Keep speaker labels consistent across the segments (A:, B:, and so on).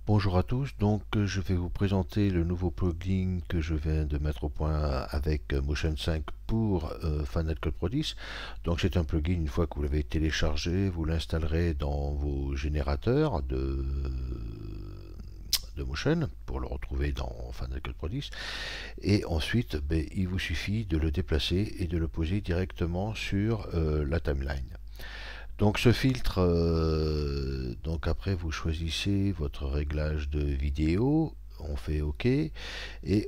A: Bonjour à tous, donc je vais vous présenter le nouveau plugin que je viens de mettre au point avec Motion 5 pour Final Cut Pro 10. Donc c'est un plugin, une fois que vous l'avez téléchargé, vous l'installerez dans vos générateurs de Motion pour le retrouver dans Final Cut Pro 10. Et ensuite, il vous suffit de le déplacer et de le poser directement sur la timeline. Donc ce filtre, donc après vous choisissez votre réglage de vidéo, on fait OK et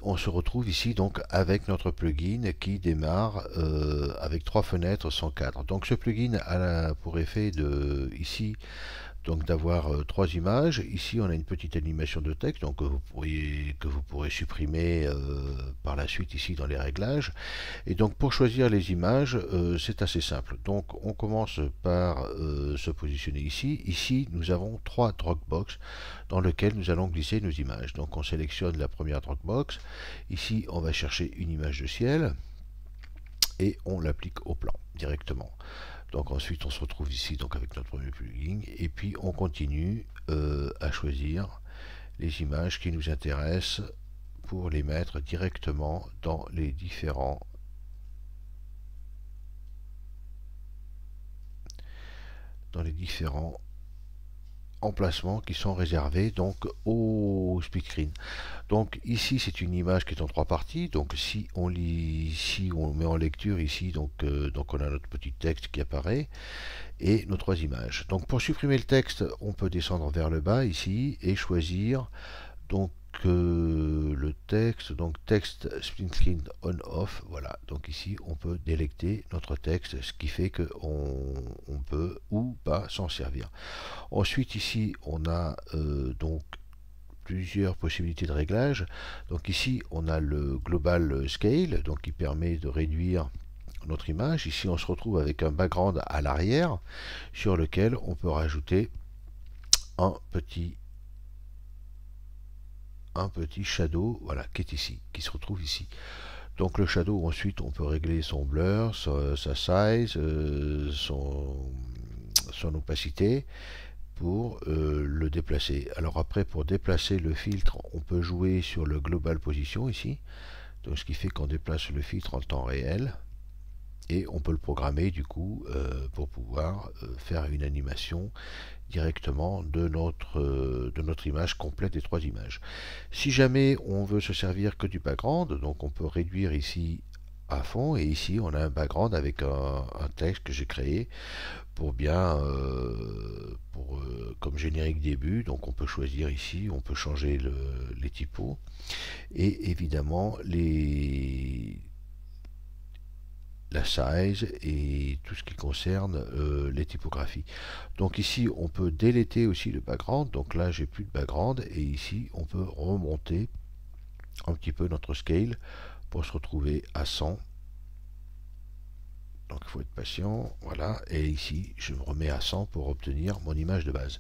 A: on se retrouve ici donc avec notre plugin qui démarre avec trois fenêtres sans cadre. Donc ce plugin a pour effet de ici donc d'avoir trois images. Ici on a une petite animation de texte donc que vous pourrez supprimer par la suite ici dans les réglages. Et donc pour choisir les images, c'est assez simple. Donc on commence par se positionner ici. Ici nous avons trois Dropbox dans lesquelles nous allons glisser nos images. Donc on sélectionne la première Dropbox. Ici on va chercher une image de ciel et on l'applique au plan directement. Donc ensuite on se retrouve ici donc avec notre premier plugin et puis on continue à choisir les images qui nous intéressent pour les mettre directement dans les différents emplacements qui sont réservés donc au split screen. Donc ici c'est une image qui est en trois parties. Donc si on lit ici, on met en lecture ici, donc on a notre petit texte qui apparaît et nos trois images. Donc pour supprimer le texte, on peut descendre vers le bas ici et choisir donc le texte, donc texte split screen on off, voilà, donc ici on peut délecter notre texte, ce qui fait qu'on peut ou pas s'en servir. Ensuite ici on a donc plusieurs possibilités de réglage. Donc ici on a le global scale, donc qui permet de réduire notre image. Ici on se retrouve avec un background à l'arrière sur lequel on peut rajouter un petit shadow, voilà, qui est ici, qui se retrouve ici. Donc le shadow, ensuite, on peut régler son blur, sa size, son opacité pour le déplacer. Alors après, pour déplacer le filtre, on peut jouer sur le global position ici. Donc ce qui fait qu'on déplace le filtre en temps réel. Et on peut le programmer du coup pour pouvoir faire une animation directement de notre image complète des trois images. Si jamais on veut se servir que du background, donc on peut réduire ici à fond et ici on a un background avec un texte que j'ai créé pour bien comme générique début. Donc on peut choisir ici, on peut changer les typos et évidemment la size et tout ce qui concerne les typographies. Donc ici on peut déléter aussi le background, donc là j'ai plus de background et ici on peut remonter un petit peu notre scale pour se retrouver à 100. Donc il faut être patient, voilà, et ici je me remets à 100 pour obtenir mon image de base.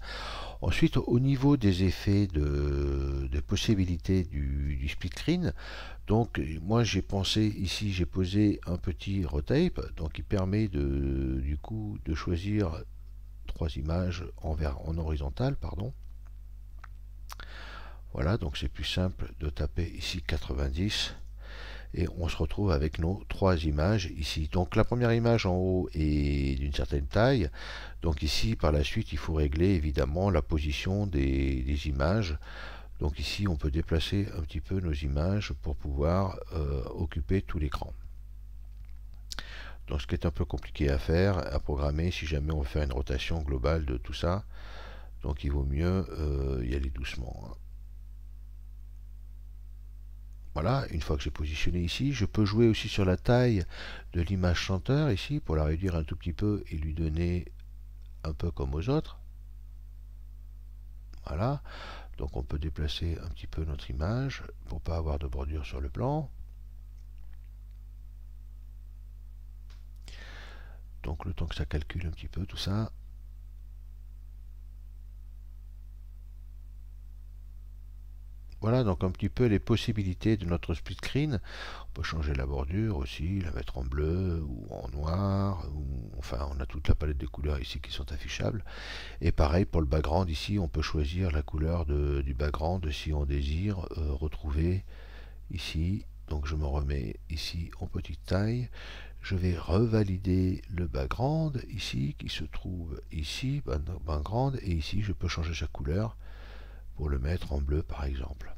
A: Ensuite, au niveau des effets de possibilités du split screen, donc moi j'ai pensé ici, j'ai posé un petit rotape, donc qui permet du coup de choisir trois images en horizontal, pardon. Voilà, donc c'est plus simple de taper ici 90 et on se retrouve avec nos trois images ici. Donc la première image en haut est d'une certaine taille. Donc ici par la suite il faut régler évidemment la position des images. Donc ici on peut déplacer un petit peu nos images pour pouvoir occuper tout l'écran. Donc ce qui est un peu compliqué à faire, à programmer si jamais on veut faire une rotation globale de tout ça. Donc il vaut mieux y aller doucement, hein. Voilà, une fois que j'ai positionné ici, je peux jouer aussi sur la taille de l'image chanteur ici pour la réduire un tout petit peu et lui donner un peu comme aux autres. Voilà, donc on peut déplacer un petit peu notre image pour pas avoir de bordure sur le plan. Donc le temps que ça calcule un petit peu tout ça. Voilà donc un petit peu les possibilités de notre split screen. On peut changer la bordure aussi, la mettre en bleu ou en noir, enfin on a toute la palette de couleurs ici qui sont affichables. Et pareil pour le background, ici on peut choisir la couleur du background si on désire retrouver ici. Donc je me remets ici en petite taille. Je vais revalider le background ici qui se trouve ici, background, et ici je peux changer sa couleur pour le mettre en bleu par exemple.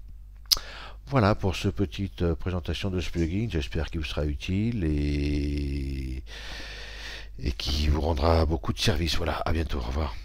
A: Voilà pour cette petite présentation de ce plugin, j'espère qu'il vous sera utile et qui vous rendra beaucoup de service. Voilà, à bientôt, au revoir.